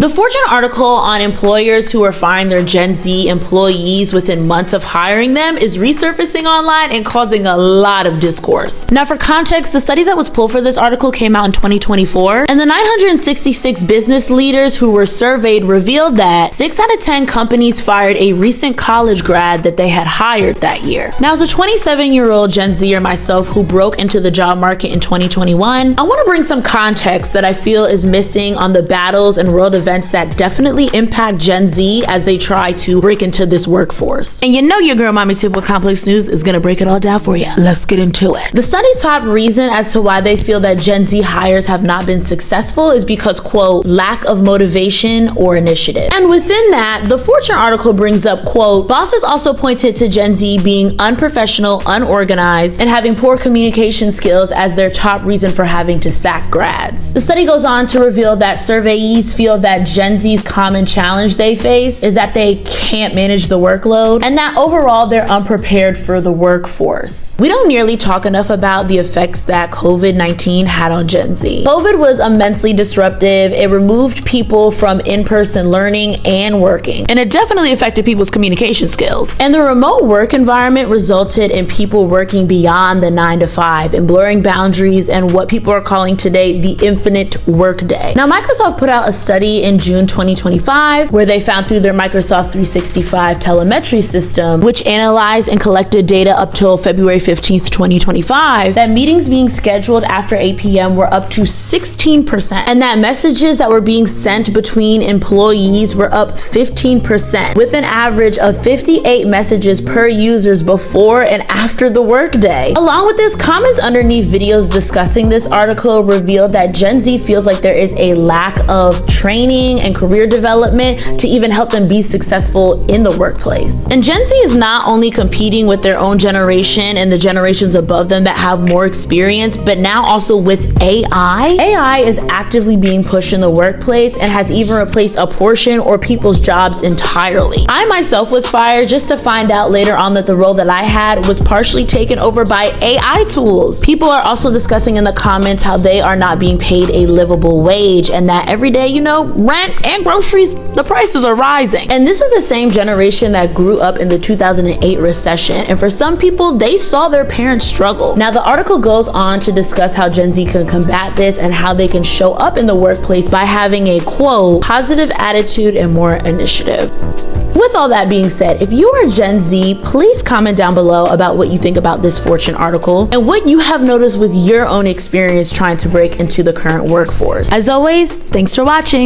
The Fortune article on employers who are firing their Gen Z employees within months of hiring them is resurfacing online and causing a lot of discourse. Now, for context, the study that was pulled for this article came out in 2024, and the 966 business leaders who were surveyed revealed that 6 out of 10 companies fired a recent college grad that they had hired that year. Now, as a 27-year-old Gen Zer myself who broke into the job market in 2021, I want to bring some context that I feel is missing on the battles and world events that definitely impact Gen Z as they try to break into this workforce. And you know your girl Mommy Tip with Complex News is gonna break it all down for you. Let's get into it. The study's top reason as to why they feel that Gen Z hires have not been successful is because, quote, lack of motivation or initiative. And within that, the Fortune article brings up, quote, bosses also pointed to Gen Z being unprofessional, unorganized, and having poor communication skills as their top reason for having to sack grads. The study goes on to reveal that surveyees feel that Gen Z's common challenge they face is that they can't manage the workload and that overall they're unprepared for the workforce. We don't nearly talk enough about the effects that COVID-19 had on Gen Z. COVID was immensely disruptive. It removed people from in-person learning and working, and it definitely affected people's communication skills. And the remote work environment resulted in people working beyond the 9 to 5 and blurring boundaries and what people are calling today the infinite workday. Now, Microsoft put out a study in June 2025 where they found through their Microsoft 365 telemetry system, which analyzed and collected data up till February 15th, 2025, that meetings being scheduled after 8 p.m. were up to 16%, and that messages that were being sent between employees were up 15%, with an average of 58 messages per users before and after the workday. Along with this, comments underneath videos discussing this article revealed that Gen Z feels like there is a lack of training and career development to even help them be successful in the workplace. And Gen Z is not only competing with their own generation and the generations above them that have more experience, but now also with AI. AI is actively being pushed in the workplace and has even replaced a portion or people's jobs entirely. I myself was fired just to find out later on that the role that I had was partially taken over by AI tools. People are also discussing in the comments how they are not being paid a livable wage and that every day, rent and groceries, the prices are rising. And this is the same generation that grew up in the 2008 recession. And for some people, they saw their parents struggle. Now, the article goes on to discuss how Gen Z can combat this and how they can show up in the workplace by having a, quote, positive attitude and more initiative. With all that being said, if you are Gen Z, please comment down below about what you think about this Fortune article and what you have noticed with your own experience trying to break into the current workforce. As always, thanks for watching.